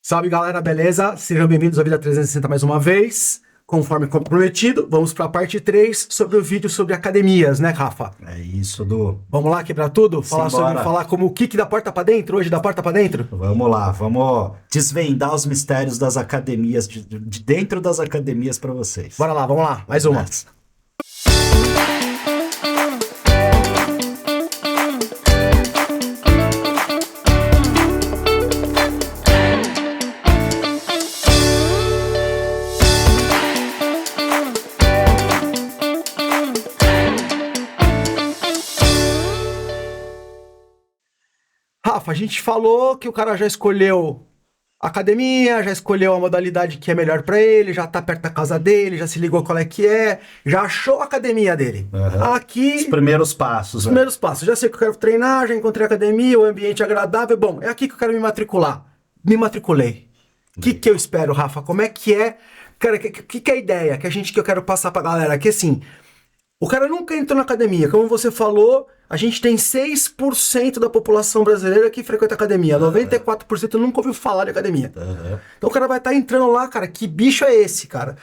Salve galera, beleza? Sejam bem-vindos ao Vida 360 mais uma vez. Conforme comprometido, vamos para a parte 3 sobre o vídeo sobre academias, né, Rafa? É isso, Du. Vamos lá quebrar tudo? Falar como o kick da porta para dentro, hoje da porta para dentro? Vamos lá, vamos desvendar os mistérios das academias, de dentro das academias para vocês. Bora lá, vamos lá, mais uma. Nessa. Rafa, a gente falou que o cara já escolheu a academia, já escolheu a modalidade que é melhor pra ele, já tá perto da casa dele, já se ligou qual é que é, já achou a academia dele. Uhum. Aqui... Os primeiros passos. Os primeiros passos. Já sei que eu quero treinar, já encontrei a academia, o ambiente é agradável. Bom, é aqui que eu quero me matricular. Me matriculei. O que eu espero, Rafa? Como é que é? Cara, que é a ideia que eu quero passar pra galera? Que assim... O cara nunca entrou na academia. Como você falou, a gente tem 6% da população brasileira que frequenta academia. 94% nunca ouviu falar de academia. Então o cara vai estar entrando lá, cara. Que bicho é esse, cara?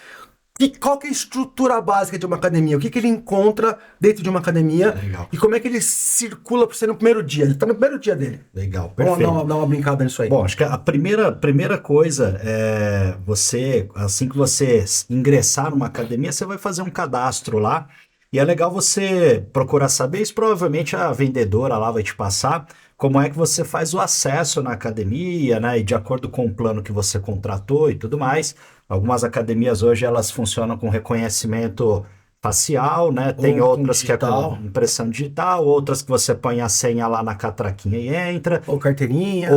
Qual que é a estrutura básica de uma academia? O que ele encontra dentro de uma academia? Legal. E como é que ele circula por ser no primeiro dia? Ele está no primeiro dia dele. Legal, perfeito. Vamos dar uma brincada nisso aí. Bom, acho que a primeira coisa é você, assim que você ingressar numa academia, você vai fazer um cadastro lá. E é legal você procurar saber, isso provavelmente a vendedora lá vai te passar, como é que você faz o acesso na academia, né? E de acordo com o plano que você contratou e tudo mais. Algumas academias hoje elas funcionam com reconhecimento facial, né? Tem outras que é com impressão digital, outras que você põe a senha lá na catraquinha e entra. Ou carteirinha.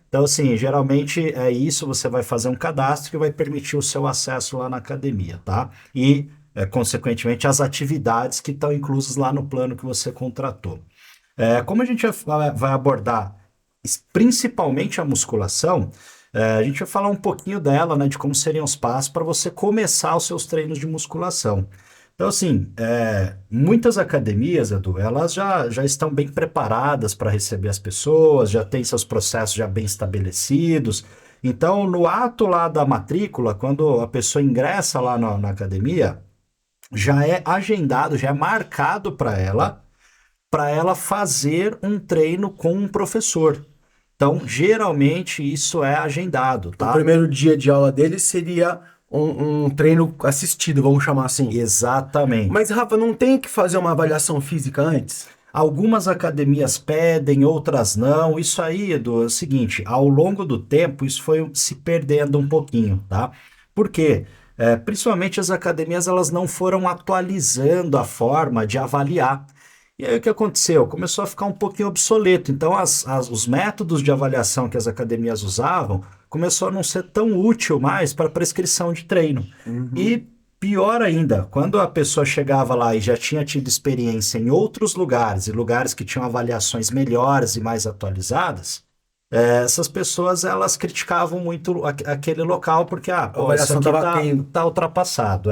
Então, assim, geralmente é isso, você vai fazer um cadastro que vai permitir o seu acesso lá na academia, tá? E consequentemente, as atividades que estão inclusas lá no plano que você contratou. Como a gente vai abordar principalmente a musculação, a gente vai falar um pouquinho dela, né, de como seriam os passos para você começar os seus treinos de musculação. Então, assim, muitas academias, Edu, elas já estão bem preparadas para receber as pessoas, já têm seus processos já bem estabelecidos. Então, no ato lá da matrícula, quando a pessoa ingressa lá na academia, já é agendado, já é marcado para ela fazer um treino com um professor. Então, geralmente, isso é agendado, tá? O primeiro dia de aula dele seria um treino assistido, vamos chamar assim. Exatamente. Mas, Rafa, não tem que fazer uma avaliação física antes? Algumas academias pedem, outras não. Isso aí, Edu, é o seguinte, ao longo do tempo, isso foi se perdendo um pouquinho, tá? Por quê? Principalmente as academias, elas não foram atualizando a forma de avaliar. E aí o que aconteceu? Começou a ficar um pouquinho obsoleto. Então os métodos de avaliação que as academias usavam começou a não ser tão útil mais para prescrição de treino. E pior ainda, quando a pessoa chegava lá e já tinha tido experiência em outros lugares, e lugares que tinham avaliações melhores e mais atualizadas, essas pessoas, elas criticavam muito aquele local, porque a avaliação tá ultrapassado,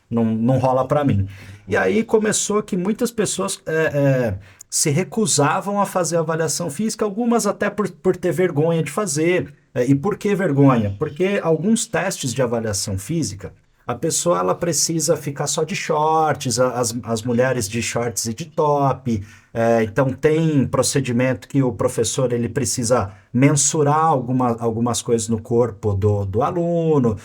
não rola para mim. E aí começou que muitas pessoas se recusavam a fazer avaliação física, algumas até por ter vergonha de fazer. E por que vergonha? Porque alguns testes de avaliação física, a pessoa ela precisa ficar só de shorts, as mulheres de shorts e de top. Então tem procedimento que o professor ele precisa mensurar algumas coisas no corpo do aluno.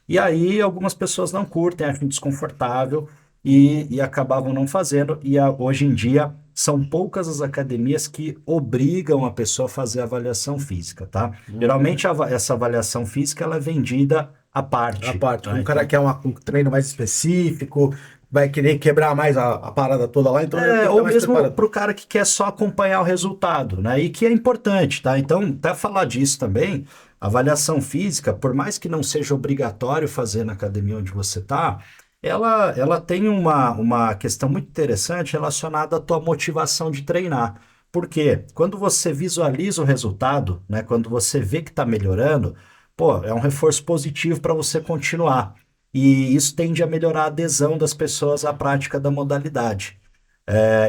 E aí algumas pessoas não curtem, acham desconfortável e acabavam não fazendo. E hoje em dia são poucas as academias que obrigam a pessoa a fazer avaliação física, tá? Geralmente essa avaliação física ela é vendida à parte. Um cara quer um treino mais específico, vai querer quebrar mais a parada toda lá, então... ou mesmo para o cara que quer só acompanhar o resultado, né? E que é importante, tá? Então, até falar disso também, avaliação física, por mais que não seja obrigatório fazer na academia onde você está, ela tem uma questão muito interessante relacionada à tua motivação de treinar. Por quê? Quando você visualiza o resultado, né? Quando você vê que está melhorando, é um reforço positivo para você continuar. E isso tende a melhorar a adesão das pessoas à prática da modalidade.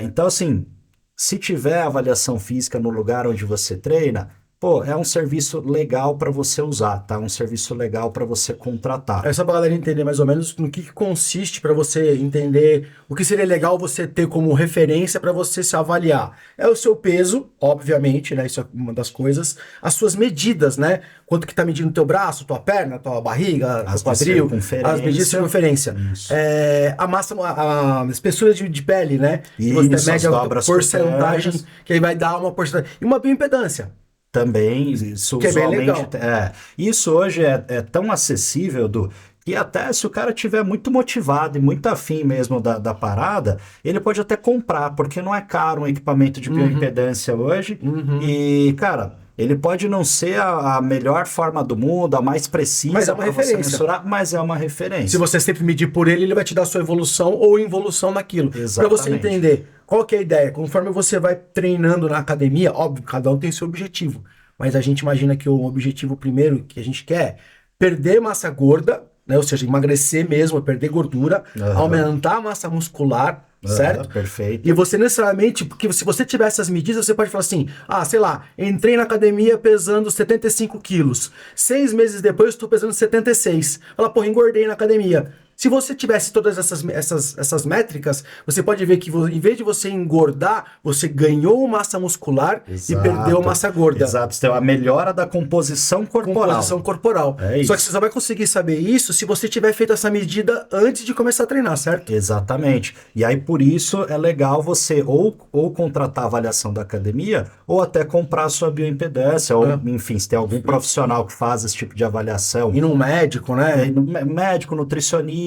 Então, assim, se tiver avaliação física no lugar onde você treina, pô, é um serviço legal para você usar, tá? Um serviço legal para você contratar. É só pra galera entender mais ou menos no que consiste para você entender o que seria legal você ter como referência para você se avaliar. É o seu peso, obviamente, né? Isso é uma das coisas. As suas medidas, né? Quanto que tá medindo teu braço, tua perna, tua barriga, teu quadril, as medidas de circunferência. A massa, a espessura de pele, né? Que você Isso, mede as a dobras porcentagem, cutâneas. que aí vai dar uma porcentagem. E uma bioimpedância. Também, isso Que é bem usualmente legal. isso hoje é tão acessível que até se o cara tiver muito motivado e muito afim mesmo da parada, ele pode até comprar, porque não é caro um equipamento de bioimpedância hoje. E, cara, ele pode não ser a melhor forma do mundo, a mais Mas é precisa uma para você referência. mensurar, mas é uma referência. Se você sempre medir por ele, ele vai te dar sua evolução ou involução naquilo. Para você Exatamente. entender qual que é a ideia. Conforme você vai treinando na academia, óbvio, cada um tem seu objetivo. Mas a gente imagina que o objetivo primeiro que a gente quer é perder massa gorda, né? Ou seja, emagrecer mesmo, perder gordura, aumentar a massa muscular, certo? Perfeito. E você necessariamente, porque se você tiver essas medidas, você pode falar assim, sei lá, entrei na academia pesando 75 quilos. 6 meses depois, estou pesando 76. Fala, porra, engordei na academia. Se você tivesse todas essas métricas, você pode ver que em vez de você engordar, você ganhou massa muscular e perdeu massa gorda. Exato, então a melhora da composição corporal. É isso. Só que você só vai conseguir saber isso se você tiver feito essa medida antes de começar a treinar, certo? Exatamente. E aí, por isso, é legal você ou contratar a avaliação da academia, ou até comprar a sua bioimpedância, ou, enfim, se tem algum profissional que faz esse tipo de avaliação. E num médico, né? Médico, nutricionista,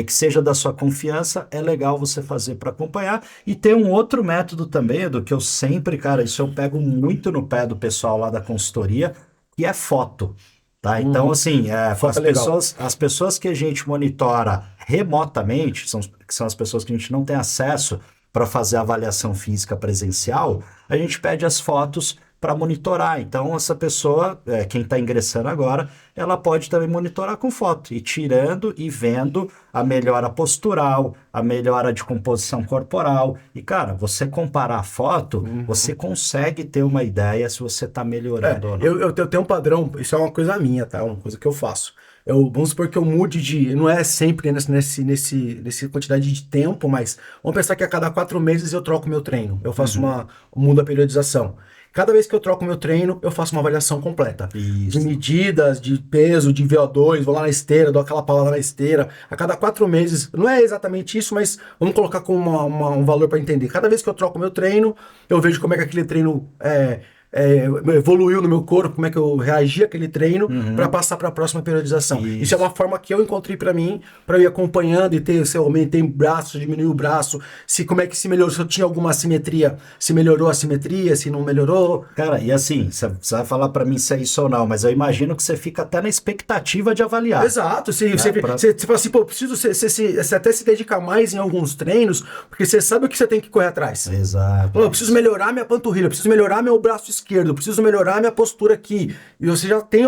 que seja da sua confiança, é legal você fazer para acompanhar. E tem um outro método também, Edu, que eu sempre, cara, isso eu pego muito no pé do pessoal lá da consultoria, que é foto. Tá? Então, assim, as pessoas que a gente monitora remotamente, que são as pessoas que a gente não tem acesso para fazer a avaliação física presencial, a gente pede as fotos para monitorar. Então, essa pessoa, quem está ingressando agora, ela pode também monitorar com foto, e tirando e vendo a melhora postural, a melhora de composição corporal. E, cara, você comparar a foto, você consegue ter uma ideia se você está melhorando ou não. Eu tenho um padrão, isso é uma coisa minha, tá? Uma coisa que eu faço. Vamos supor que eu mude não é sempre nesse quantidade de tempo, mas vamos pensar que a cada 4 meses eu troco meu treino. Eu faço mudo a periodização. Cada vez que eu troco meu treino, eu faço uma avaliação completa. Isso. De medidas, de peso, de VO2, vou lá na esteira, dou aquela paulada na esteira. A cada 4 meses, não é exatamente isso, mas vamos colocar como um valor para entender. Cada vez que eu troco meu treino, eu vejo como é que aquele treino evoluiu no meu corpo, como é que eu reagi àquele treino para passar para a próxima periodização. Isso é uma forma que eu encontrei para mim, para eu ir acompanhando e ter, se eu aumentei o braço, diminui o braço, como é que se melhorou, se eu tinha alguma assimetria, se melhorou a assimetria, se não melhorou. Cara, e assim, você vai falar para mim se é isso ou não, mas eu imagino que você fica até na expectativa de avaliar. Exato, você fala assim, pô, preciso você até se dedicar mais em alguns treinos, porque você sabe o que você tem que correr atrás. Exato. Pô, eu preciso melhorar minha panturrilha, eu preciso melhorar meu braço esquerdo, eu preciso melhorar minha postura aqui. E você já tem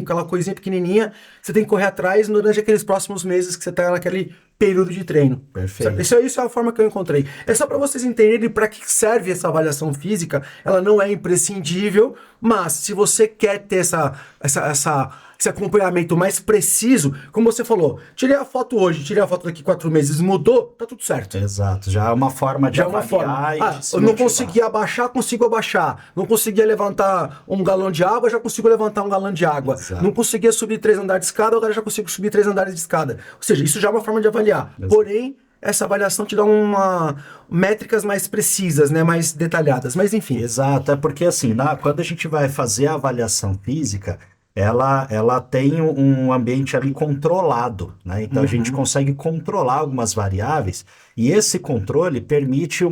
aquela coisinha pequenininha, você tem que correr atrás durante aqueles próximos meses que você tá naquele período de treino. Perfeito. Isso é a forma que eu encontrei. É só para vocês entenderem para que serve essa avaliação física. Ela não é imprescindível, mas se você quer ter esse acompanhamento mais preciso, como você falou, tirei a foto hoje, tirei a foto daqui 4 meses, mudou, tá tudo certo. Exato, já é uma forma de avaliar e de se eu não motivar. consegui abaixar, consigo abaixar. Não conseguia levantar 1 galão de água, já consigo levantar 1 galão de água. Exato. Não conseguia subir 3 andares de escada, agora já consigo subir 3 andares de escada. Ou seja, isso já é uma forma de avaliar. Exato. Porém, essa avaliação te dá métricas mais precisas, né, mais detalhadas. Mas enfim. Exato, é porque assim, quando a gente vai fazer a avaliação física, ela tem um ambiente ali controlado, né? Então a gente consegue controlar algumas variáveis e esse controle permite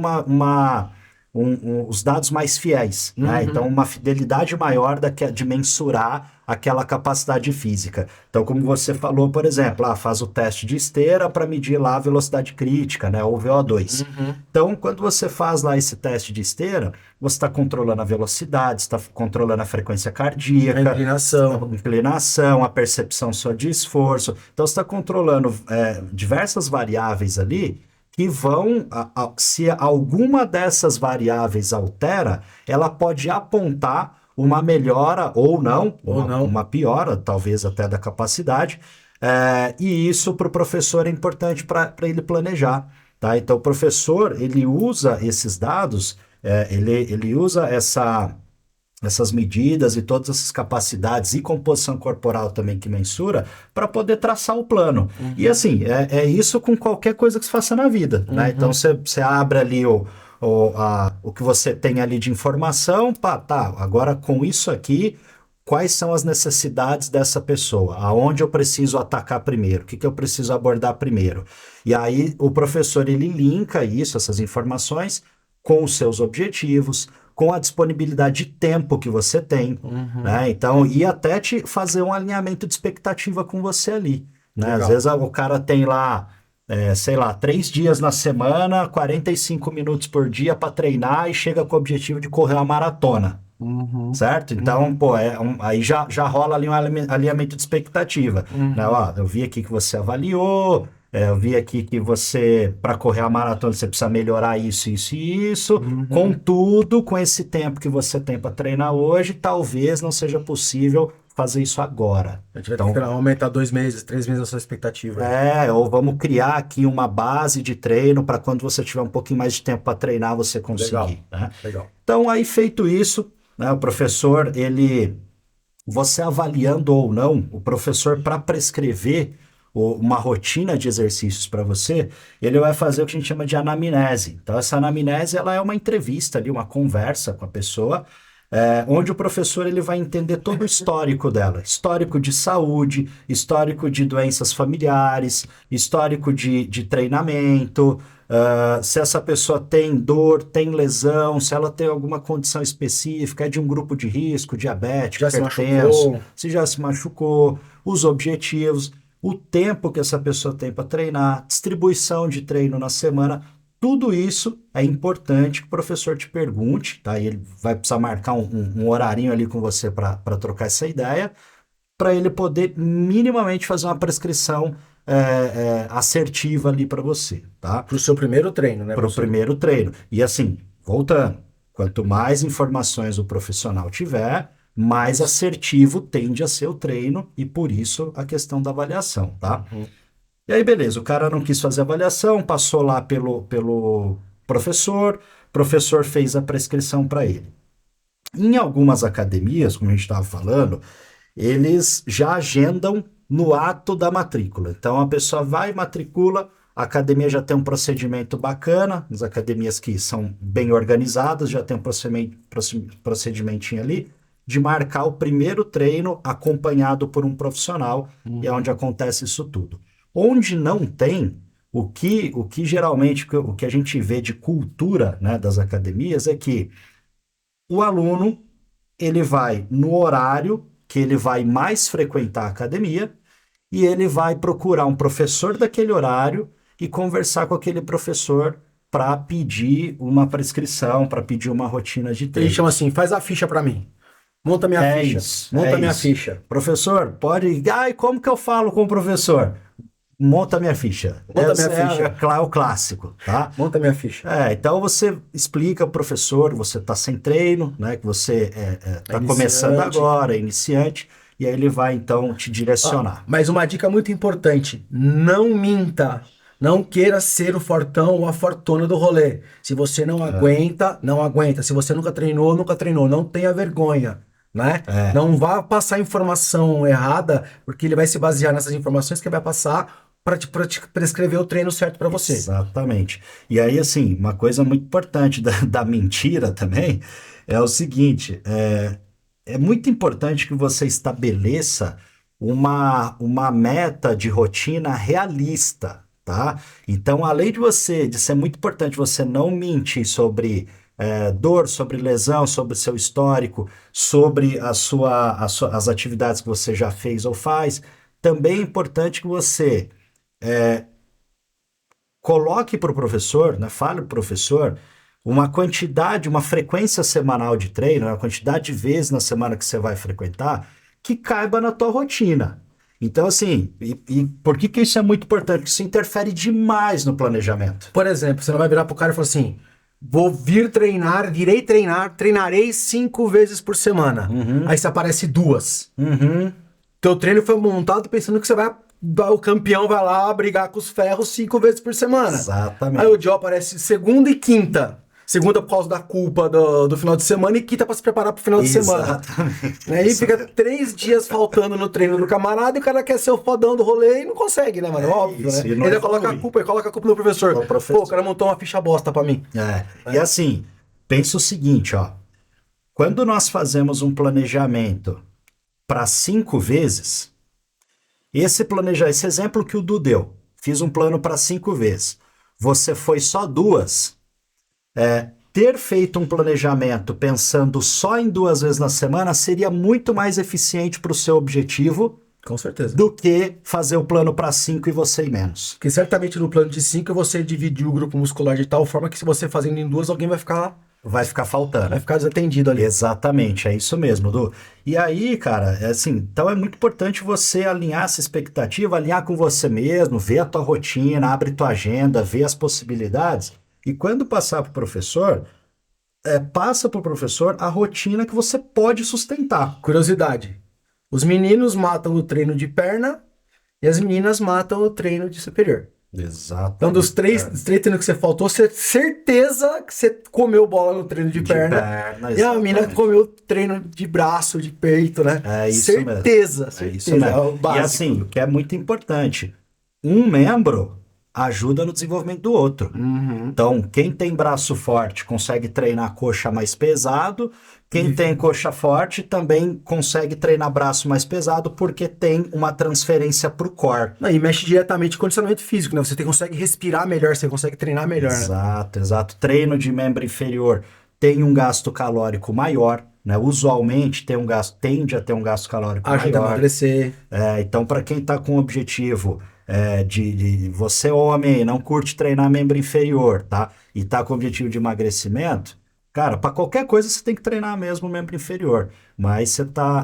os dados mais fiéis, né? Então uma fidelidade maior de mensurar aquela capacidade física. Então, como você falou, por exemplo, faz o teste de esteira para medir lá a velocidade crítica, né? Ou VO2. Então, quando você faz lá esse teste de esteira, você está controlando a velocidade, está controlando a frequência cardíaca, a inclinação, a percepção só de esforço. Então, você está controlando diversas variáveis ali que vão, se alguma dessas variáveis altera, ela pode apontar uma melhora ou não, uma piora, talvez até da capacidade, e isso para o professor é importante para ele planejar. Tá? Então, o professor, ele usa esses dados, ele usa essas medidas e todas essas capacidades e composição corporal também que mensura para poder traçar o plano. Uhum. E assim, é isso com qualquer coisa que se faça na vida. Uhum. Né? Então, você abre ali o que você tem ali de informação, tá, agora com isso aqui, quais são as necessidades dessa pessoa? Aonde eu preciso atacar primeiro? O que eu preciso abordar primeiro? E aí o professor, ele linka isso, essas informações, com os seus objetivos, com a disponibilidade de tempo que você tem, né? Então, e até te fazer um alinhamento de expectativa com você ali, né? Às vezes o cara tem lá, sei lá, 3 dias na semana, 45 minutos por dia para treinar e chega com o objetivo de correr uma maratona. Certo? Então, aí já rola ali um alinhamento de expectativa. Né? Ó, eu vi aqui que você avaliou, eu vi aqui que você, para correr a maratona, você precisa melhorar isso, isso e isso. Contudo, com esse tempo que você tem para treinar hoje, talvez não seja possível fazer isso agora. A gente vai ter que aumentar 2 meses, 3 meses a sua expectativa. Ou vamos criar aqui uma base de treino para quando você tiver um pouquinho mais de tempo para treinar, você conseguir. Legal. Né? Legal. Então, aí feito isso, né, o professor, você avaliando ou não, o professor, para prescrever uma rotina de exercícios para você, ele vai fazer o que a gente chama de anamnese. Então, essa anamnese, ela é uma entrevista ali, uma conversa com a pessoa, onde o professor ele vai entender todo o histórico dela, histórico de saúde, histórico de doenças familiares, histórico de treinamento, se essa pessoa tem dor, tem lesão, se ela tem alguma condição específica, é de um grupo de risco, diabético, hipertenso, se já se machucou, os objetivos, o tempo que essa pessoa tem para treinar, distribuição de treino na semana, tudo isso é importante que o professor te pergunte, tá? E ele vai precisar marcar um horarinho ali com você para trocar essa ideia, para ele poder minimamente fazer uma prescrição assertiva ali para você, tá? Para o seu primeiro treino, né? Para o primeiro treino. E assim, voltando, quanto mais informações o profissional tiver, mais assertivo tende a ser o treino e por isso a questão da avaliação, tá? E aí, beleza, o cara não quis fazer avaliação, passou lá pelo professor, o professor fez a prescrição para ele. Em algumas academias, como a gente estava falando, eles já agendam no ato da matrícula. Então, a pessoa vai, matricula, a academia já tem um procedimento bacana, as academias que são bem organizadas já tem um procedimentinho ali, de marcar o primeiro treino acompanhado por um profissional, e é onde acontece isso tudo. Onde não tem, o que geralmente, o que a gente vê de cultura, né, das academias é que o aluno, ele vai no horário que ele vai mais frequentar a academia e ele vai procurar um professor daquele horário e conversar com aquele professor para pedir uma prescrição, para pedir uma rotina de treino. Eles chamam assim, faz a ficha para mim. Monta minha ficha. Monta minha ficha. Professor, pode... e como que eu falo com o professor? Monta minha ficha. Monta minha ficha. É o clássico, tá? Monta minha ficha. Então você explica pro professor, você tá sem treino, né? Que você tá começando agora, é iniciante, e aí ele vai então te direcionar. Mas uma dica muito importante, não minta. Não queira ser o fortão ou a fortuna do rolê. Se você não aguenta, não aguenta. Se você nunca treinou, nunca treinou. Não tenha vergonha. Né? Não vá passar informação errada, porque ele vai se basear nessas informações que ele vai passar para te prescrever o treino certo para você. Exatamente. E aí, assim, uma coisa muito importante da mentira também é o seguinte, é muito importante que você estabeleça uma meta de rotina realista, tá? Então, além de ser muito importante você não mentir sobre dor, sobre lesão, sobre seu histórico, sobre as atividades que você já fez ou faz, também é importante que você coloque para o professor, né, fale para o professor, uma quantidade, uma frequência semanal de treino, uma quantidade de vezes na semana que você vai frequentar, que caiba na tua rotina. Então, assim, e por que isso é muito importante? Porque isso interfere demais no planejamento. Por exemplo, você não vai virar pro cara e falar assim, vou vir treinar, virei treinar, treinarei 5 vezes por semana. Aí você aparece 2. Teu treino foi montado pensando que você vai... O campeão vai lá brigar com os ferros 5 vezes por semana. Exatamente. Aí o Joe aparece segunda e quinta. Segunda por causa da culpa do final de semana e quinta pra se preparar pro final de semana. Exatamente. Aí fica 3 dias faltando no treino do camarada e o cara quer ser o fodão do rolê e não consegue, né, mano? Óbvio, isso, né? e não Ele evolui. coloca a culpa no professor. No professor. Pô, o cara montou uma ficha bosta pra mim. E assim, pensa o seguinte, ó. Quando nós fazemos um planejamento para 5 vezes, esse exemplo que o Du deu, fiz um plano para 5 vezes, você foi só 2, ter feito um planejamento pensando só em 2 vezes na semana seria muito mais eficiente para o seu objetivo Com certeza. do que fazer o plano para 5 e você ir menos. Porque certamente no plano de 5 você dividiu o grupo muscular de tal forma que se você fazendo em 2, alguém vai ficar Faltando. desatendido ali. Exatamente, é isso mesmo, Du. E aí, cara, então é muito importante você alinhar essa expectativa, alinhar com você mesmo, ver a tua rotina, abre tua agenda, ver as possibilidades. E quando passar para o professor, passa para o professor a rotina que você pode sustentar. Curiosidade. Os meninos matam o treino de perna e as meninas matam o treino de superior. Exato. Então, dos três treinos que você faltou, você certeza que você comeu bola no treino de perna. E a mina comeu treino de braço, de peito, né? É isso certeza, mesmo. certeza. É isso mesmo. É o básico. E assim, o que é muito importante, um membro ajuda no desenvolvimento do outro. Então, quem tem braço forte consegue treinar coxa mais pesado, quem tem coxa forte também consegue treinar braço mais pesado porque tem uma transferência para o core. E mexe diretamente com o condicionamento físico, né? Você consegue respirar melhor, você consegue treinar melhor, Exato, né? Exato. Treino de membro inferior tem um gasto calórico maior, né? Usualmente tende a ter um gasto calórico maior. Ajuda a emagrecer. Então, para quem está com o objetivo de você, homem, não curte treinar membro inferior, tá? E tá com o objetivo de emagrecimento, cara, para qualquer coisa você tem que treinar mesmo o membro inferior. Mas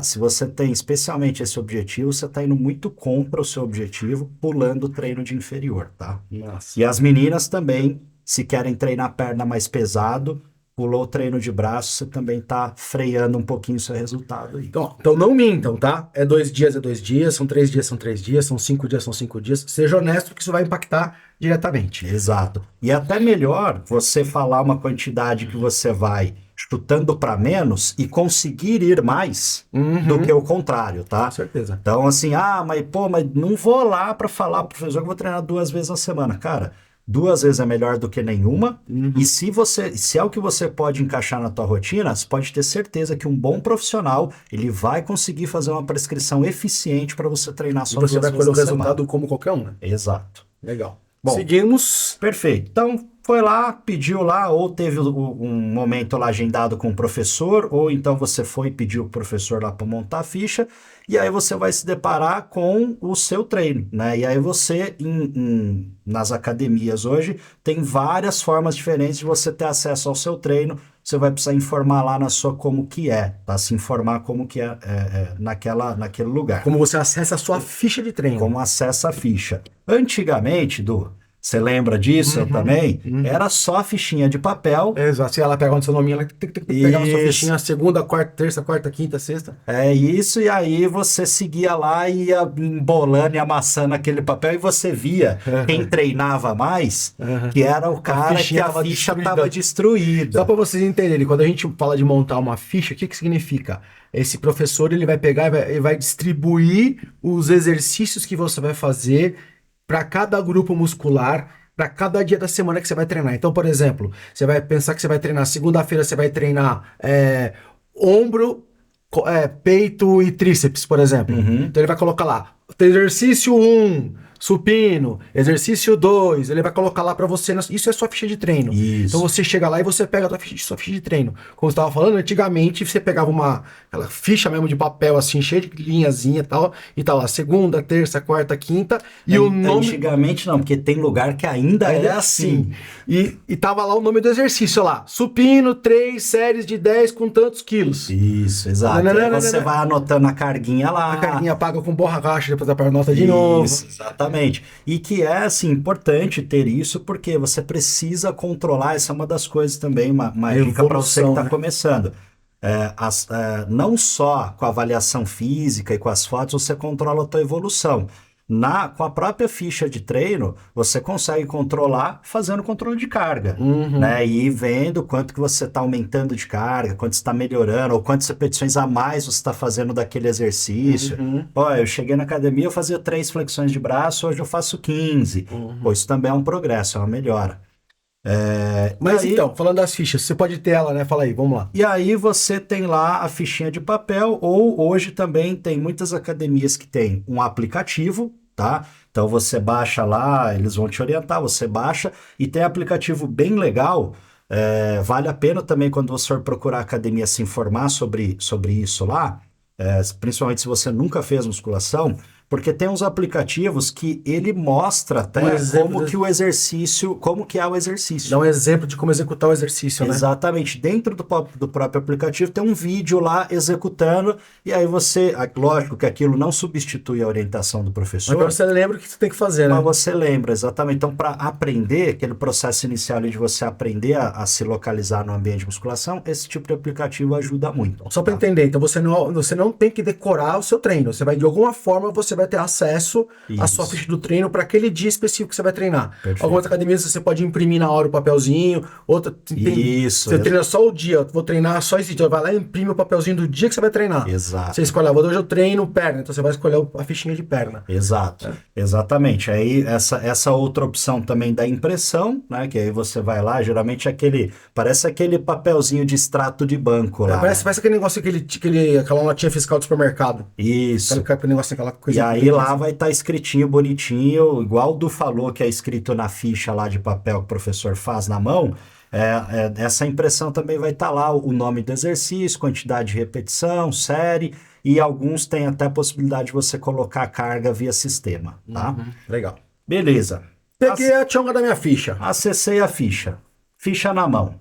se você tem especialmente esse objetivo, você tá indo muito contra o seu objetivo, pulando o treino de inferior, tá? Nossa. E as meninas também, se querem treinar perna mais pesado, pulou o treino de braço, você também tá freando um pouquinho o seu resultado aí. Então não mintam, tá? É 2 dias, é 2 dias, são 3 dias, são 3 dias, são 5 dias, são 5 dias. Seja honesto, porque isso vai impactar diretamente. Exato. E até melhor você falar uma quantidade que você vai chutando para menos e conseguir ir mais do que o contrário, tá? Com certeza. Então, assim, mas não vou lá para falar pro professor que eu vou treinar 2 vezes na semana. Cara, 2 vezes é melhor do que nenhuma. E se é o que você pode encaixar na tua rotina, você pode ter certeza que um bom profissional, ele vai conseguir fazer uma prescrição eficiente para você treinar só 2 Você vai vezes colher o na resultado semana. como qualquer um, né? Exato. Legal. Bom, seguimos. Perfeito. Então, foi lá, pediu lá, ou teve um momento lá agendado com o professor, ou então você foi e pediu o professor lá para montar a ficha, e aí você vai se deparar com o seu treino, né? E aí você, nas academias hoje, tem várias formas diferentes de você ter acesso ao seu treino. Você vai precisar informar lá na sua como que é, tá? Se informar como que é, naquele lugar. Como você acessa a sua ficha de treino. Como acessa a ficha. Antigamente, você lembra disso também? Era só fichinha de papel. Exato. Se ela pega onde seu nome, ela tem que pegar a sua fichinha segunda, quarta, terça, quarta, quinta, sexta. É isso, e aí você seguia lá e ia embolando e amassando aquele papel e você via quem treinava mais, que era o cara que a ficha estava destruída. Só para vocês entenderem, quando a gente fala de montar uma ficha, o que significa? Esse professor ele vai pegar e vai distribuir os exercícios que você vai fazer para cada grupo muscular, para cada dia da semana que você vai treinar. Então, por exemplo, você vai pensar que você vai treinar, segunda-feira você vai treinar ombro, peito e tríceps, por exemplo. Então ele vai colocar lá, exercício 1, supino, exercício 2, ele vai colocar lá pra você, isso é sua ficha de treino. Isso. Então você chega lá e você pega a sua ficha de treino. Como você estava falando, antigamente você pegava aquela ficha mesmo de papel assim, cheia de linhazinha e tal lá, segunda, terça, quarta, quinta, e o nome... Antigamente não, porque tem lugar que ainda é assim. E tava lá o nome do exercício, lá, supino, 3 séries de 10 com tantos quilos. Isso, exato. Aí você vai anotando a carguinha lá. A carguinha paga com borracha, depois a nota de novo. Isso, exatamente. E que é, assim, importante ter isso, porque você precisa controlar, essa é uma das coisas também, uma dica para você que está começando. Não só com a avaliação física e com as fotos você controla a tua evolução. Com a própria ficha de treino, você consegue controlar fazendo controle de carga, né? E ir vendo quanto que você está aumentando de carga, quanto está melhorando, ou quantas repetições a mais você está fazendo daquele exercício. Pô, eu cheguei na academia, eu fazia 3 flexões de braço, hoje eu faço 15. Pô, isso também é um progresso, é uma melhora. Mas aí, então, falando das fichas, você pode ter ela, né? Fala aí, vamos lá. E aí você tem lá a fichinha de papel, ou hoje também tem muitas academias que tem um aplicativo, tá? Então você baixa lá, eles vão te orientar, você baixa, e tem aplicativo bem legal, vale a pena também quando você for procurar a academia se informar sobre isso lá, principalmente se você nunca fez musculação, porque tem uns aplicativos que ele mostra até como que é o exercício. Dá um exemplo de como executar o exercício, né? Exatamente. Dentro do próprio aplicativo tem um vídeo lá executando, e aí lógico que aquilo não substitui a orientação do professor. Mas você lembra o que você tem que fazer, né? Mas você lembra, exatamente. Então, para aprender, aquele processo inicial ali de você aprender a se localizar no ambiente de musculação, esse tipo de aplicativo ajuda muito. Só para entender, então você não tem que decorar o seu treino. Você vai, de alguma forma, você vai ter acesso à sua ficha do treino para aquele dia específico que você vai treinar. Perfeito. Algumas academias você pode imprimir na hora o papelzinho, outra você treina só o dia, vou treinar só esse dia, vai lá e imprime o papelzinho do dia que você vai treinar. Exato. Você escolhe, hoje eu treino perna, então você vai escolher a fichinha de perna. Exato, exatamente. Aí essa outra opção também da impressão, né, que aí você vai lá, geralmente parece aquele papelzinho de extrato de banco lá. Parece aquele negócio, aquela notinha fiscal do supermercado. Isso. Aquele negócio, aquela coisa. E aí lá vai estar escritinho, bonitinho, igual o Du falou que é escrito na ficha lá de papel que o professor faz na mão, essa impressão também vai estar lá o nome do exercício, quantidade de repetição, série, e alguns têm até a possibilidade de você colocar a carga via sistema, tá? Legal. Beleza. Peguei a tchonga da minha ficha. Acessei a ficha. Ficha na mão.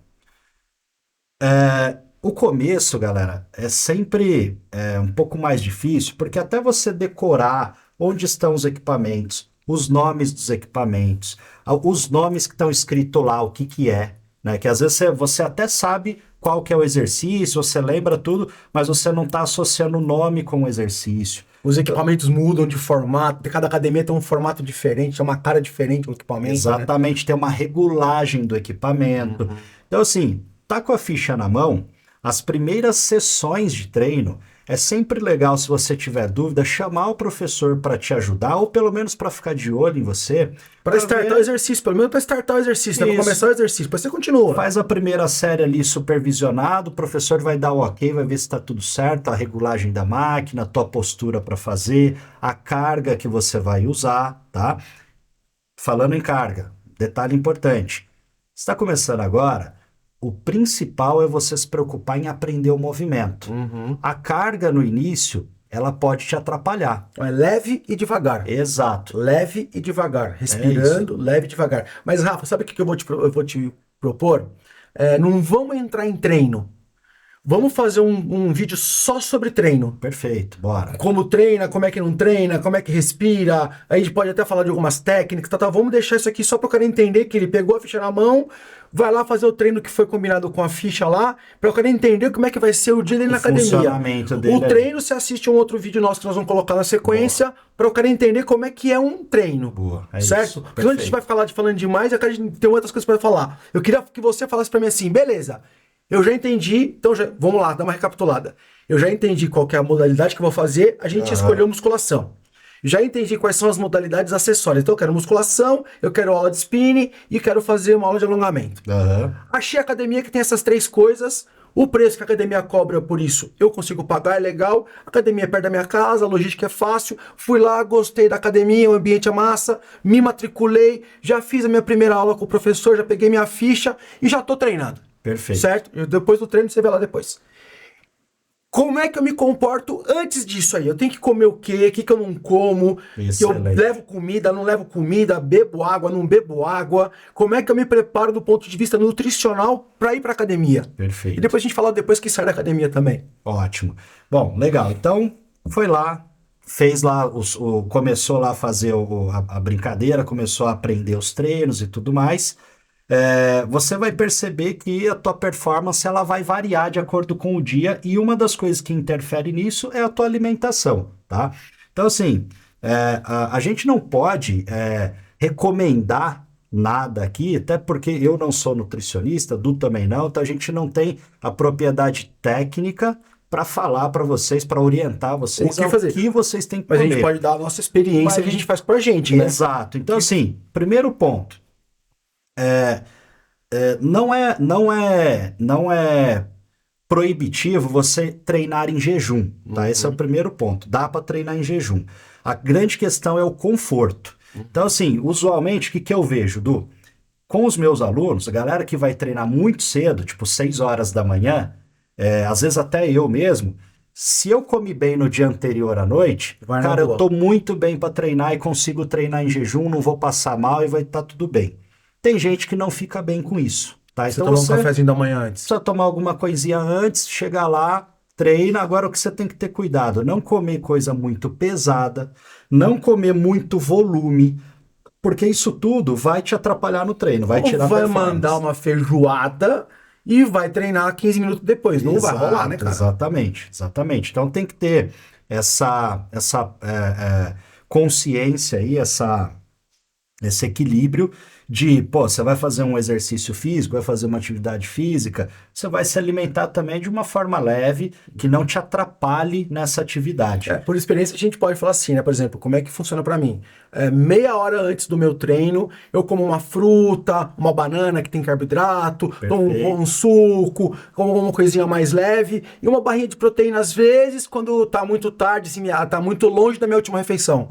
O começo, galera, é sempre um pouco mais difícil, porque até você decorar onde estão os equipamentos, os nomes dos equipamentos, os nomes que estão escritos lá, o que é, né? Que às vezes você até sabe qual que é o exercício, você lembra tudo, mas você não está associando o nome com o exercício. Os equipamentos mudam de formato, cada academia tem um formato diferente, tem uma cara diferente no equipamento. Exatamente, né? Tem uma regulagem do equipamento. Então, assim, tá com a ficha na mão, as primeiras sessões de treino, é sempre legal, se você tiver dúvida, chamar o professor para te ajudar, ou pelo menos para ficar de olho em você. Para startar o exercício, pelo menos para startar o exercício, né? Para começar o exercício, depois você continua. Faz a primeira série ali supervisionado, o professor vai dar o ok, vai ver se está tudo certo, a regulagem da máquina, a tua postura para fazer, a carga que você vai usar, tá? Falando em carga, detalhe importante, você está começando agora, o principal é você se preocupar em aprender o movimento. A carga no início, ela pode te atrapalhar. É leve e devagar. Exato. Leve e devagar. Respirando, leve e devagar. Mas, Rafa, sabe o que eu vou te propor? Não vamos entrar em treino. Vamos fazer um vídeo só sobre treino. Perfeito, bora. Como treina, como é que não treina, como é que respira. A gente pode até falar de algumas técnicas. Tá? Vamos deixar isso aqui só para o cara entender que ele pegou a ficha na mão, vai lá fazer o treino que foi combinado com a ficha lá, para o cara entender como é que vai ser o dia dele na academia. Funcionamento dele. O treino, você assiste um outro vídeo nosso que nós vamos colocar na sequência, para o cara entender como é que é um treino. Boa, certo? Porque antes a gente vai falar falando demais, a gente tem outras coisas para falar. Eu queria que você falasse para mim assim, beleza, eu já entendi, então vamos lá, dá uma recapitulada. Eu já entendi qual que é a modalidade que eu vou fazer, a gente escolheu musculação. Já entendi quais são as modalidades acessórias. Então eu quero musculação, eu quero aula de spinning e quero fazer uma aula de alongamento. Achei a academia que tem essas 3 coisas, O preço que a academia cobra por isso, eu consigo pagar, é legal. A academia é perto da minha casa, a logística é fácil. Fui lá, gostei da academia, o ambiente é massa, me matriculei, já fiz a minha primeira aula com o professor, já peguei minha ficha e já tô treinando. Perfeito. Certo? Depois do treino você vê lá depois. Como é que eu me comporto antes disso aí? Eu tenho que comer o quê? O que eu não como? Que eu levo comida, não levo comida? Bebo água, não bebo água? Como é que eu me preparo do ponto de vista nutricional para ir para academia? Perfeito. E depois a gente fala depois que sai da academia também. Ótimo. Bom, legal. Então, foi lá, fez lá, começou lá a fazer a brincadeira, começou a aprender os treinos e tudo mais. Você vai perceber que a tua performance ela vai variar de acordo com o dia e uma das coisas que interfere nisso é a tua alimentação, tá? Então, assim, a gente não pode recomendar nada aqui, até porque eu não sou nutricionista, Du também não, então a gente não tem a propriedade técnica para falar para vocês, para orientar vocês o que fazer. Que vocês têm que comer. Mas a gente pode dar a nossa experiência que a gente faz com a gente, né? Exato. Então, assim, primeiro ponto. Não é proibitivo você treinar em jejum, tá? Esse é o primeiro ponto. Dá para treinar em jejum. A grande questão é o conforto. Então, assim, usualmente, o que eu vejo, Du? Com os meus alunos, a galera que vai treinar muito cedo, tipo 6 horas da manhã, às vezes até eu mesmo, se eu comi bem no dia anterior à noite, cara, eu tô muito bem para treinar e consigo treinar em jejum, não vou passar mal e vai estar tudo bem. Tem gente que não fica bem com isso, tá? Então tomar um cafezinho da manhã antes. Precisa tomar alguma coisinha antes, chegar lá, treina. Agora o que você tem que ter cuidado, não comer coisa muito pesada, não comer muito volume, porque isso tudo vai te atrapalhar no treino, vai tirar vai mandar uma feijoada e vai treinar 15 minutos depois, não vai rolar, né, cara? Exatamente. Então tem que ter essa consciência aí, esse equilíbrio de, você vai fazer um exercício físico, vai fazer uma atividade física, você vai se alimentar também de uma forma leve, que não te atrapalhe nessa atividade. Por experiência, a gente pode falar assim, né? Por exemplo, como é que funciona para mim? Meia hora antes do meu treino, eu como uma fruta, uma banana que tem carboidrato, tomo um suco, como uma coisinha mais leve, e uma barrinha de proteína às vezes, quando tá muito tarde, assim, tá muito longe da minha última refeição.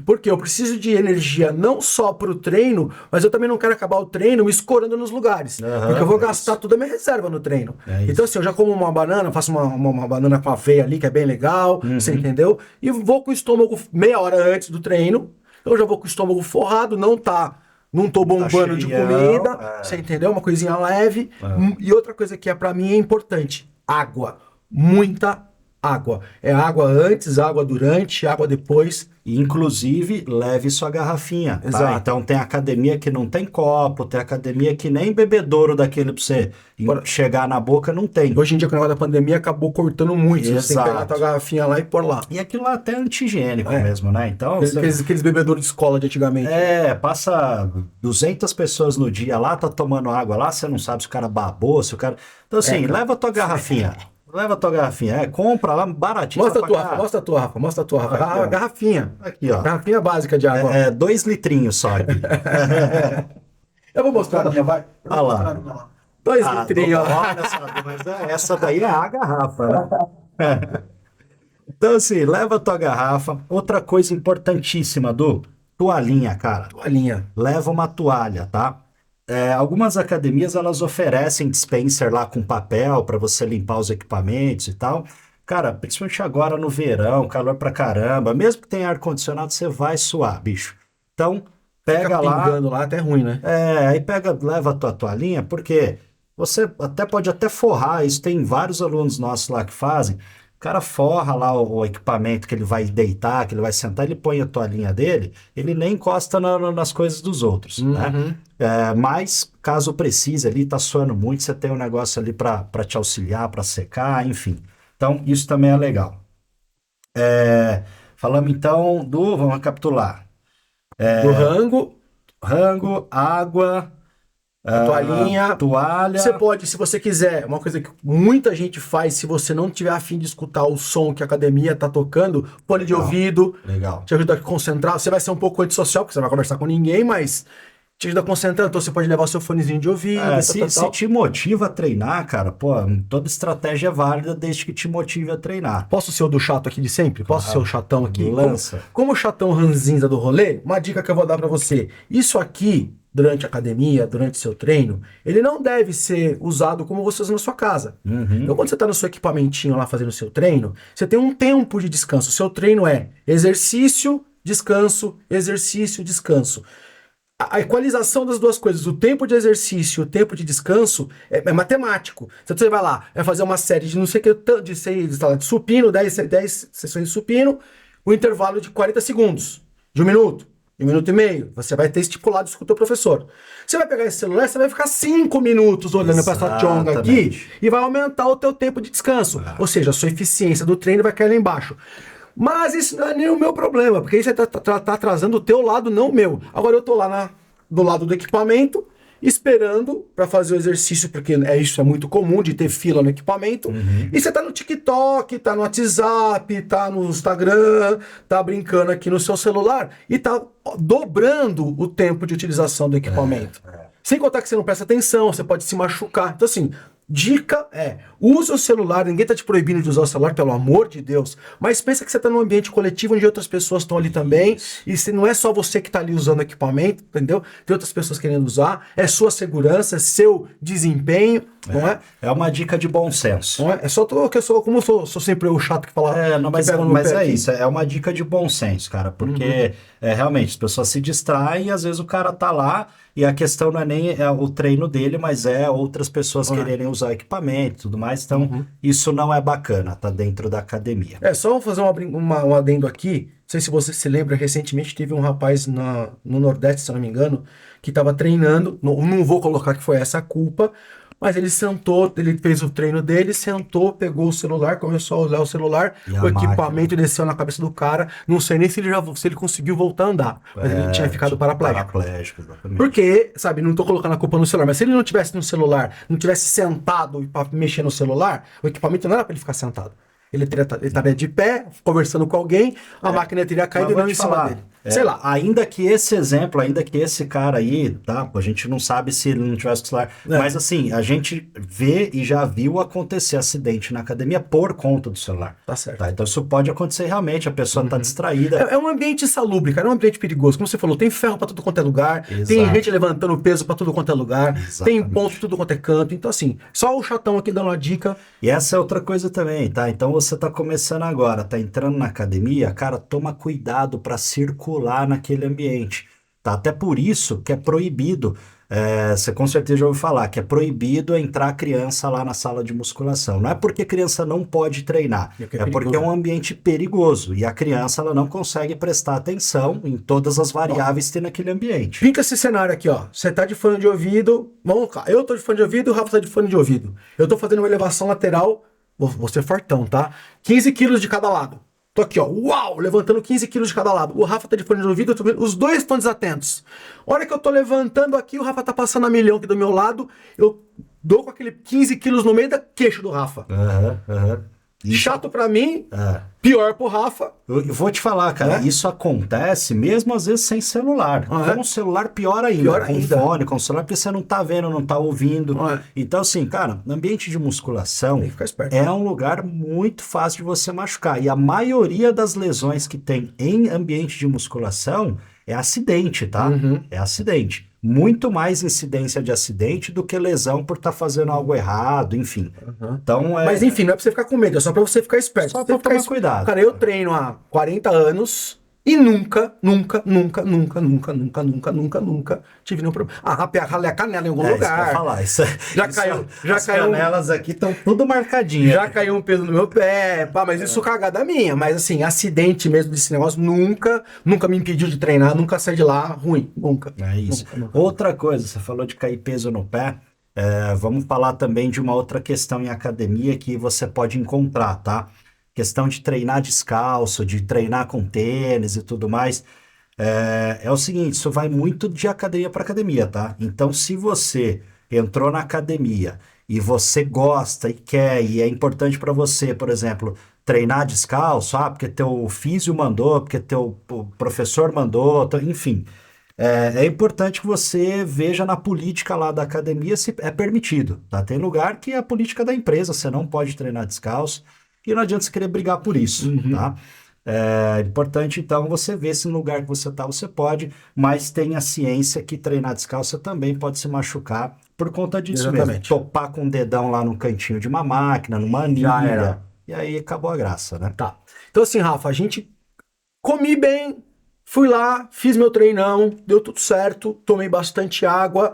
Porque eu preciso de energia não só pro treino, mas eu também não quero acabar o treino me escorando nos lugares. Porque eu vou gastar toda a minha reserva no treino. Então, assim, eu já como uma banana, faço uma banana com aveia ali, que é bem legal, você entendeu? E vou com o estômago meia hora antes do treino, eu já vou com o estômago forrado, não tô bombando de comida, você entendeu? Uma coisinha leve. E outra coisa que pra mim é importante, água. Muita água. É água antes, água durante, água depois. Inclusive, leve sua garrafinha, tá? Então tem academia que não tem copo, tem academia que nem bebedouro daquele pra você chegar na boca não tem. Hoje em dia, com o negócio da pandemia, acabou cortando muito. Exato. Você tem que pegar a tua garrafinha lá e pôr lá. E aquilo lá até é anti-higiênico mesmo, né? Então, aqueles bebedouros de escola de antigamente. Passa 200 pessoas no dia lá, tá tomando água lá, você não sabe se o cara babou, se o cara... Então assim, leva a tua garrafinha. Leva a tua garrafinha, compra lá, baratinho. Mostra a tua, Rafa. A garrafinha. Aqui, ó. Garrafinha básica de água. 2 litrinhos só aqui. Eu vou mostrar na minha, vai. Olha lá. 2 litrinhos. Mas essa daí é a garrafa, né? Então, assim, leva a tua garrafa. Outra coisa importantíssima, toalhinha, cara. Toalhinha. Leva uma toalha, tá? Algumas academias, elas oferecem dispenser lá com papel para você limpar os equipamentos e tal. Cara, principalmente agora no verão, calor pra caramba. Mesmo que tenha ar-condicionado, você vai suar, bicho. Então, pega lá... pingando lá, até ruim, né? Aí leva a tua toalhinha, porque você pode forrar. Isso tem vários alunos nossos lá que fazem. O cara forra lá o equipamento que ele vai deitar, que ele vai sentar, ele põe a toalhinha dele, ele nem encosta nas coisas dos outros, né? Mas, caso precise ali, tá suando muito, você tem um negócio ali para te auxiliar, para secar, enfim. Então, isso também é legal. Falamos então vamos recapitular. Do rango, água... toalha. Você pode, se você quiser, uma coisa que muita gente faz, se você não tiver a fim de escutar o som que a academia tá tocando, fone de ouvido. Legal. Te ajuda a concentrar. Você vai ser um pouco antissocial, porque você não vai conversar com ninguém, mas te ajuda concentrando, então você pode levar o seu fonezinho de ouvido, Se te motiva a treinar, cara, pô, toda estratégia é válida desde que te motive a treinar. Posso ser o do chato aqui de sempre? Posso ser o chatão aqui? Lança. Como o chatão ranzinza do rolê, uma dica que eu vou dar pra você. Isso aqui, durante a academia, durante seu treino, ele não deve ser usado como você usa na sua casa. Então, quando você tá no seu equipamentinho lá fazendo o seu treino, você tem um tempo de descanso. O seu treino é exercício, descanso, exercício, descanso. A equalização das duas coisas, o tempo de exercício e o tempo de descanso, é matemático. Então você vai lá, vai fazer uma série de não sei o que, de supino, 10 sessões de supino, o intervalo de 40 segundos, de 1 minuto, de 1 minuto e meio. Você vai ter estipulado isso com o teu professor. Você vai pegar esse celular, você vai ficar 5 minutos olhando para essa chonga aqui e vai aumentar o teu tempo de descanso. Ou seja, a sua eficiência do treino vai cair lá embaixo. Mas isso não é nem o meu problema, porque aí você tá atrasando o teu lado, não o meu. Agora eu tô lá do lado do equipamento, esperando para fazer o exercício, porque isso é muito comum de ter fila no equipamento. E você tá no TikTok, tá no WhatsApp, tá no Instagram, tá brincando aqui no seu celular e tá dobrando o tempo de utilização do equipamento. Sem contar que você não presta atenção, você pode se machucar. Então assim, dica use o celular, ninguém tá te proibindo de usar o celular, pelo amor de Deus, mas pensa que você tá num ambiente coletivo onde outras pessoas estão ali também, e não é só você que tá ali usando o equipamento, entendeu? Tem outras pessoas querendo usar, é sua segurança, é seu desempenho, não é? É uma dica de bom senso. Não é? É só que eu sou sempre o chato que fala... Mas é isso, é uma dica de bom senso, cara, porque realmente as pessoas se distraem e às vezes o cara tá lá e a questão não é nem o treino dele, mas é outras pessoas quererem usar equipamento e tudo mais, então isso não é bacana, tá dentro da academia. Só fazer um adendo aqui, não sei se você se lembra, recentemente teve um rapaz no Nordeste, se eu não me engano, que estava treinando, não vou colocar que foi essa a culpa, mas ele sentou, ele fez o treino dele, sentou, pegou o celular, começou a usar o celular, o equipamento desceu na cabeça do cara, não sei nem se ele conseguiu voltar a andar, mas ele tinha ficado paraplégico. Exatamente. Porque, sabe, não tô colocando a culpa no celular, mas se ele não tivesse no celular, não tivesse sentado para mexer no celular, o equipamento não era para ele ficar sentado. Ele estaria de pé, conversando com alguém, a máquina teria caído e não em cima dele. Sei lá. Ainda que esse exemplo, ainda que esse cara aí, tá? A gente não sabe se ele não tivesse o celular. Mas assim, a gente vê e já viu acontecer acidente na academia por conta do celular. Tá certo. Tá? Então isso pode acontecer realmente, a pessoa tá distraída. É um ambiente insalubre, cara, é um ambiente perigoso. Como você falou, tem ferro pra tudo quanto é lugar, tem gente levantando peso pra tudo quanto é lugar, tem ponto pra tudo quanto é canto. Então assim, só o chatão aqui dando uma dica. E essa é outra coisa também, tá? Então você tá começando agora, tá entrando na academia, cara, toma cuidado pra circular naquele ambiente, tá? Até por isso que é proibido, você com certeza já ouviu falar, que é proibido entrar criança lá na sala de musculação. Não é porque criança não pode treinar, é porque é um ambiente perigoso e a criança ela não consegue prestar atenção em todas as variáveis que tem naquele ambiente. Pinta esse cenário aqui, ó. Você tá de fone de ouvido, vamos cá, eu tô de fone de ouvido, o Rafa tá de fone de ouvido. Eu tô fazendo uma elevação lateral, vou ser fortão, tá? 15 quilos de cada lado. Tô aqui, ó, uau, levantando 15 quilos de cada lado. O Rafa tá de fone de ouvido, os dois estão desatentos. A hora que eu tô levantando aqui, o Rafa tá passando a milhão aqui do meu lado, eu dou com aquele 15 quilos no meio da queixo do Rafa. Chato pra mim, pior pro Rafa. Eu vou te falar, cara, isso acontece mesmo às vezes sem celular. Com o celular pior ainda, com fone, com celular, porque você não tá vendo, não tá ouvindo. Então assim, cara, no ambiente de musculação é um lugar muito fácil de você machucar. E a maioria das lesões que tem em ambiente de musculação é acidente, tá? É acidente. Muito mais incidência de acidente do que lesão por estar fazendo algo errado, enfim. Então, Mas enfim, não é pra você ficar com medo, é só pra você ficar esperto. Só pra tomar cuidado. Cara, eu treino há 40 anos e nunca tive nenhum problema. Ralei a canela em algum lugar. Isso que eu falar. As caiu. canelas aqui estão tudo marcadinhas. Já caiu um peso no meu pé, mas isso cagada minha. Mas assim, acidente mesmo desse negócio nunca me impediu de treinar, nunca saí de lá ruim, nunca. É isso. Nunca. Outra coisa, você falou de cair peso no pé, vamos falar também de uma outra questão em academia que você pode encontrar, tá? Questão de treinar descalço, de treinar com tênis e tudo mais. É o seguinte, isso vai muito de academia para academia, tá? Então, se você entrou na academia e você gosta e quer, e é importante para você, por exemplo, treinar descalço, porque teu físio mandou, porque teu professor mandou, enfim. É importante que você veja na política lá da academia se é permitido, tá? Tem lugar que é a política da empresa, você não pode treinar descalço e não adianta você querer brigar por isso, Uhum. tá? É importante, então, você ver se no lugar que você tá você pode, mas tenha ciência que treinar descalço você também pode se machucar por conta disso mesmo. Exatamente. Topar com o dedão lá no cantinho de uma máquina, numa Já anilha, era. e aí acabou a graça, né? Tá. Então, assim, Rafa, a gente comi bem, fui lá, fiz meu treinão, deu tudo certo, tomei bastante água,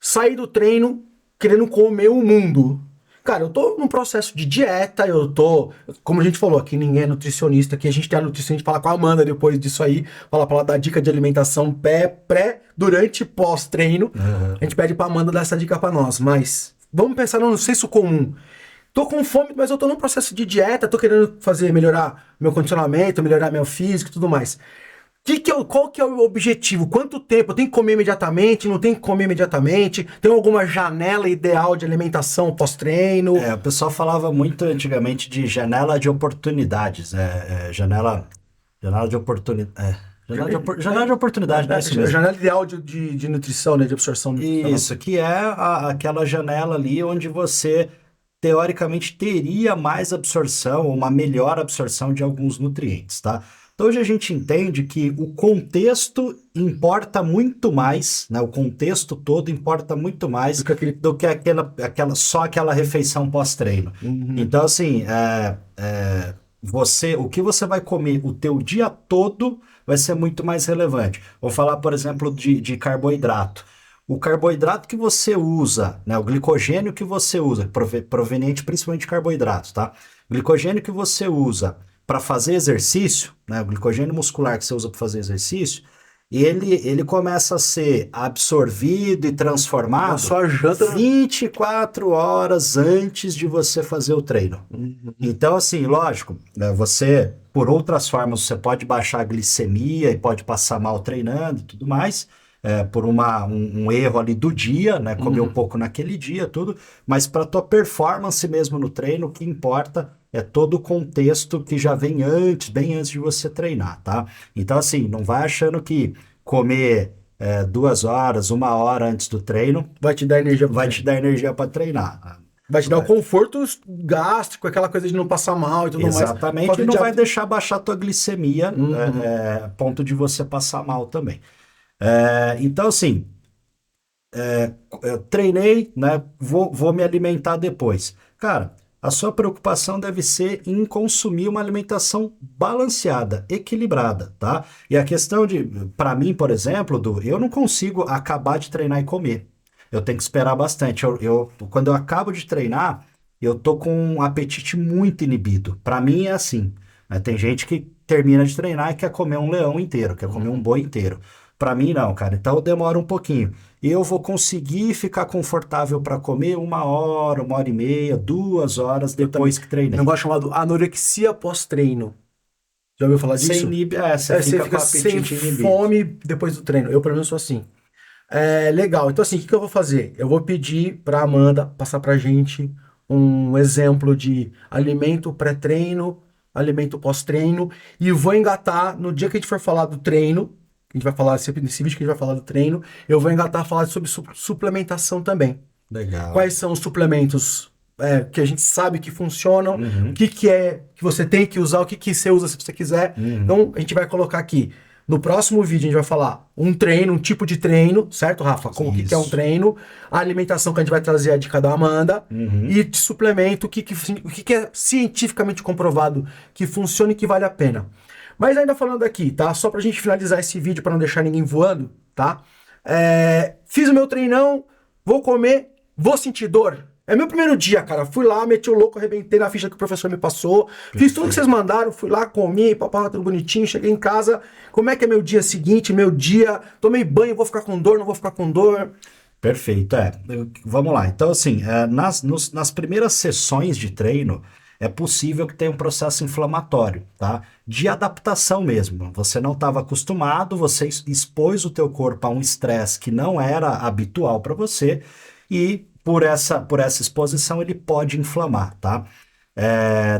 saí do treino querendo comer o mundo. Cara, eu tô num processo de dieta, eu tô, como a gente falou aqui, ninguém é nutricionista, aqui a gente tem a nutricionista, a gente fala com a Amanda depois disso aí, fala pra ela dar dica de alimentação durante e pós-treino. Uhum. A gente pede pra Amanda dar essa dica pra nós, mas vamos pensar no senso comum. Tô com fome, mas eu tô num processo de dieta, tô querendo melhorar meu condicionamento, melhorar meu físico e tudo mais. Qual que é o objetivo? Quanto tempo? Eu tenho que comer imediatamente? Não tenho que comer imediatamente? Tem alguma janela ideal de alimentação pós-treino? O pessoal falava muito antigamente de janela de oportunidades, janela de oportunidade, janela de oportunidade, não é isso mesmo? Janela ideal de nutrição, né? De absorção nutricional. Isso, que é aquela janela ali onde você teoricamente teria mais absorção, ou uma melhor absorção de alguns nutrientes, tá? Então hoje a gente entende que o contexto importa muito mais, né? O contexto todo importa muito mais do que só aquela refeição pós-treino. Uhum. Então, assim, o que você vai comer o teu dia todo vai ser muito mais relevante. Vou falar, por exemplo, de carboidrato. O carboidrato que você usa, né, o glicogênio que você usa, proveniente principalmente de carboidratos, tá? O glicogênio que você usa para fazer exercício, né, o glicogênio muscular que você usa para fazer exercício, ele começa a ser absorvido e transformado só janta 24 horas antes de você fazer o treino. Uhum. Então, assim, lógico, né, você, por outras formas, você pode baixar a glicemia e pode passar mal treinando e tudo mais, por um erro ali do dia, né? Comer um pouco naquele dia, tudo, mas para tua performance mesmo no treino, o que importa é todo o contexto que já vem antes, bem antes de você treinar, tá? Então, assim, não vai achando que comer 2 horas, 1 hora antes do treino vai te dar energia para treinar. Vai te dar o conforto gástrico, aquela coisa de não passar mal e tudo mais. Exatamente, e não vai deixar baixar tua glicemia, a ponto de você passar mal também. Então, assim, eu treinei, né? Vou me alimentar depois. Cara, a sua preocupação deve ser em consumir uma alimentação balanceada, equilibrada, tá? E a questão para mim, por exemplo, eu não consigo acabar de treinar e comer. Eu tenho que esperar bastante. Quando eu acabo de treinar, eu tô com um apetite muito inibido. Para mim é assim, né? Tem gente que termina de treinar e quer comer um leão inteiro, quer comer um boi inteiro. Para mim não, cara. Então demora um pouquinho. Eu vou conseguir ficar confortável para comer 1 hora, 1 hora e meia, 2 horas depois que treinei. Um negócio chamado anorexia pós-treino. Já ouviu falar disso? Você fica com o apetite sem inibido. fome depois do treino. Eu, pelo menos, sou assim. Legal. Então, assim, o que eu vou fazer? Eu vou pedir para Amanda passar pra gente um exemplo de alimento pré-treino, alimento pós-treino, e vou engatar no dia que a gente for falar do treino. A gente vai falar sempre nesse vídeo que a gente vai falar do treino. Eu vou engatar a falar sobre suplementação também. Legal. Quais são os suplementos que a gente sabe que funcionam, o que é que você tem que usar, o que você usa se você quiser. Então, a gente vai colocar aqui. No próximo vídeo, a gente vai falar um treino, um tipo de treino, certo, Rafa? Como o que é um treino, a alimentação que a gente vai trazer a dica da Amanda, e de suplemento, o que é cientificamente comprovado que funciona e que vale a pena. Mas ainda falando aqui, tá? Só pra gente finalizar esse vídeo para não deixar ninguém voando, tá? Fiz o meu treinão, vou comer, vou sentir dor. É meu primeiro dia, cara. Fui lá, meti o louco, arrebentei na ficha que o professor me passou. Fiz tudo que vocês mandaram, fui lá, comi, papá, tudo bonitinho. Cheguei em casa. Como é que é meu dia seguinte, meu dia? Tomei banho, vou ficar com dor, não vou ficar com dor? Perfeito, vamos lá. Então, assim, nas primeiras sessões de treino, é possível que tenha um processo inflamatório, tá? De adaptação mesmo. Você não estava acostumado, você expôs o teu corpo a um estresse que não era habitual para você e por essa exposição ele pode inflamar, tá?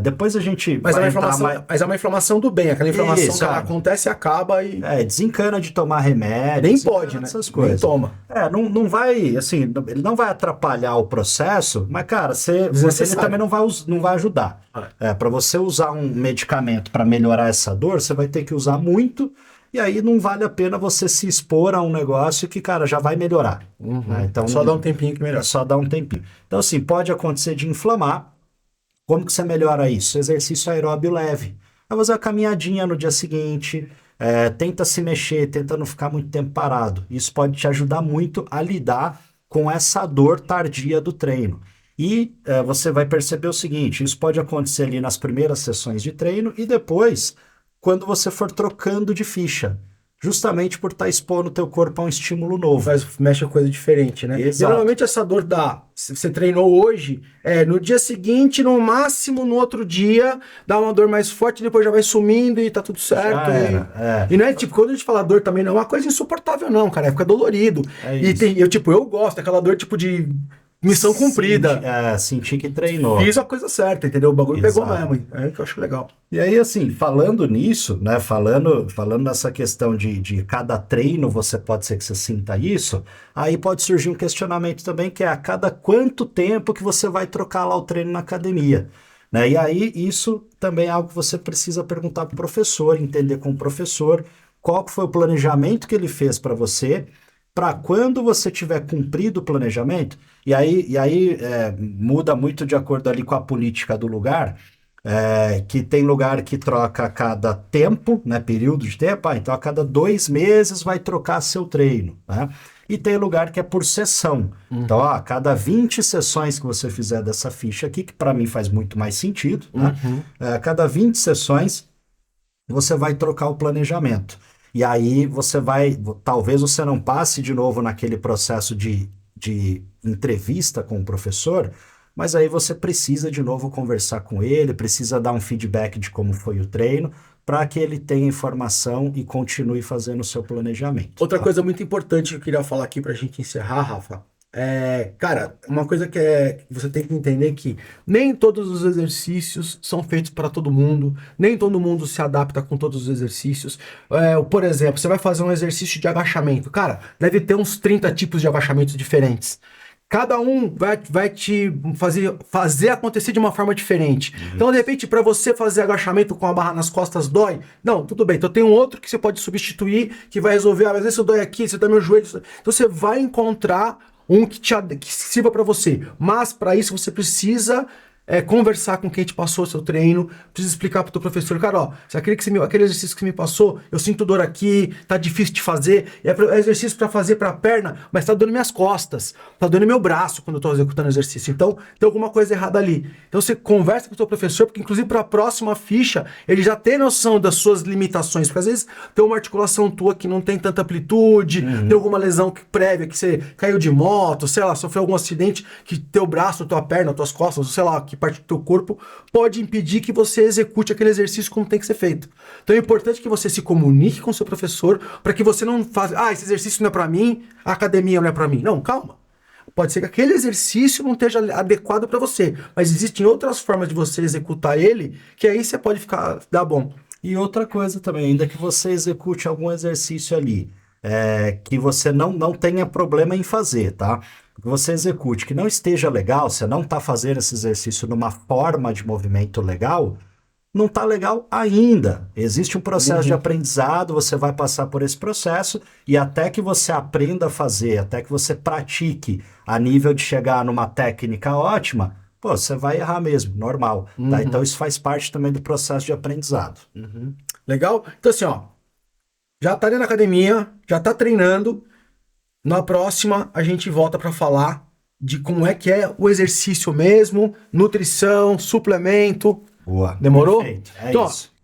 Depois a gente Mas, vai entrar mas é uma inflamação do bem, aquela inflamação Isso, que ela acontece e acaba e... desencana de tomar remédio. Nem pode, né? Essas coisas. Nem toma. Não vai, assim, ele não vai atrapalhar o processo, mas, cara, ele também não vai ajudar. Para você usar um medicamento para melhorar essa dor, você vai ter que usar muito, e aí não vale a pena você se expor a um negócio que, cara, já vai melhorar. Né? Então, só dá um tempinho que melhora. Só dá um tempinho. Então, assim, pode acontecer de inflamar. Como que você melhora isso? Exercício aeróbio leve. Vai fazer uma caminhadinha no dia seguinte, tenta se mexer, tenta não ficar muito tempo parado. Isso pode te ajudar muito a lidar com essa dor tardia do treino. E você vai perceber o seguinte, isso pode acontecer ali nas primeiras sessões de treino e depois, quando você for trocando de ficha. Justamente por estar expondo o teu corpo a um estímulo novo. Mexe com coisa diferente, né? Exato. E normalmente essa dor se você treinou hoje, no dia seguinte, no máximo no outro dia, dá uma dor mais forte, depois já vai sumindo e tá tudo certo. E não é tipo, quando a gente fala dor também, não é uma coisa insuportável não, cara, fica dolorido. Eu gosto daquela dor tipo de... missão cumprida. Sentir que treinou. Fiz a coisa certa, entendeu? O bagulho pegou mesmo. É que eu acho legal. E aí, assim, falando nisso, né? Falando nessa questão de cada treino, você pode ser que você sinta isso, aí pode surgir um questionamento também, que é a cada quanto tempo que você vai trocar lá o treino na academia. Né? E aí, isso também é algo que você precisa perguntar para o professor, entender com o professor qual foi o planejamento que ele fez para você, para quando você tiver cumprido o planejamento, e aí muda muito de acordo ali com a política do lugar, que tem lugar que troca a cada tempo, né, período de tempo, então a cada 2 meses vai trocar seu treino, né? E tem lugar que é por sessão. Então, a cada 20 sessões que você fizer dessa ficha aqui, que para mim faz muito mais sentido, né? A cada 20 sessões, você vai trocar o planejamento. E aí talvez você não passe de novo naquele processo de entrevista com o professor, mas aí você precisa de novo conversar com ele, precisa dar um feedback de como foi o treino, para que ele tenha informação e continue fazendo o seu planejamento. Outra coisa muito importante que eu queria falar aqui para a gente encerrar, Rafa, cara, uma coisa que você tem que entender que nem todos os exercícios são feitos para todo mundo, nem todo mundo se adapta com todos os exercícios. Por exemplo, você vai fazer um exercício de agachamento, cara, deve ter uns 30 tipos de agachamentos diferentes. Cada um vai te fazer acontecer de uma forma diferente. Então, de repente, para você fazer agachamento com a barra nas costas dói? Não, tudo bem. Então tem um outro que você pode substituir, que vai resolver, às vezes eu dói aqui, você dói meu joelho. Então você vai encontrar um que sirva para você. Mas para isso você precisa conversar com quem te passou o seu treino, precisa explicar pro teu professor, cara, ó, se aquele exercício que você me passou, eu sinto dor aqui, tá difícil de fazer, é exercício para fazer pra perna, mas tá doendo minhas costas, tá doendo meu braço quando eu tô executando o exercício, então tem alguma coisa errada ali. Então você conversa com o teu professor, porque inclusive para a próxima ficha, ele já tem noção das suas limitações, porque às vezes tem uma articulação tua que não tem tanta amplitude, tem alguma lesão prévia, que você caiu de moto, sei lá, sofreu algum acidente, que teu braço, tua perna, tuas costas, sei lá, que parte do teu corpo pode impedir que você execute aquele exercício como tem que ser feito. Então é importante que você se comunique com o seu professor para que você não faça, esse exercício não é para mim, a academia não é para mim. Não, calma. Pode ser que aquele exercício não esteja adequado para você, mas existem outras formas de você executar ele, que aí você pode dar bom. E outra coisa também, ainda que você execute algum exercício ali, que você não tenha problema em fazer, tá? Que você execute, que não esteja legal, você não está fazendo esse exercício numa forma de movimento legal, não está legal ainda. Existe um processo de aprendizado, você vai passar por esse processo e até que você aprenda a fazer, até que você pratique a nível de chegar numa técnica ótima, você vai errar mesmo, normal. Tá? Então isso faz parte também do processo de aprendizado. Legal? Então assim, ó, já tá ali na academia, já tá treinando. Na próxima, a gente volta para falar de como é que é o exercício mesmo, nutrição, suplemento. Boa. Demorou? Perfeito. Então, isso.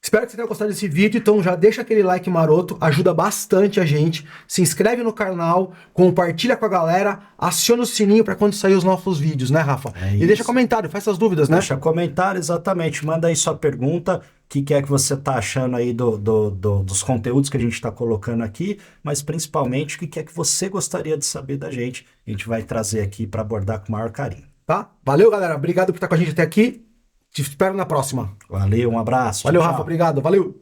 Espero que você tenha gostado desse vídeo, então já deixa aquele like maroto, ajuda bastante a gente. Se inscreve no canal, compartilha com a galera, aciona o sininho para quando sair os novos vídeos, né, Rafa? E deixa comentário, faz suas dúvidas, né? Deixa comentário, exatamente. Manda aí sua pergunta, o que é que você tá achando aí dos conteúdos que a gente está colocando aqui, mas principalmente o que é que você gostaria de saber da gente. A gente vai trazer aqui para abordar com o maior carinho. Tá? Valeu, galera. Obrigado por estar com a gente até aqui. Te espero na próxima. Valeu, um abraço. Valeu, Tchau, Rafa. tchau. Obrigado. Valeu.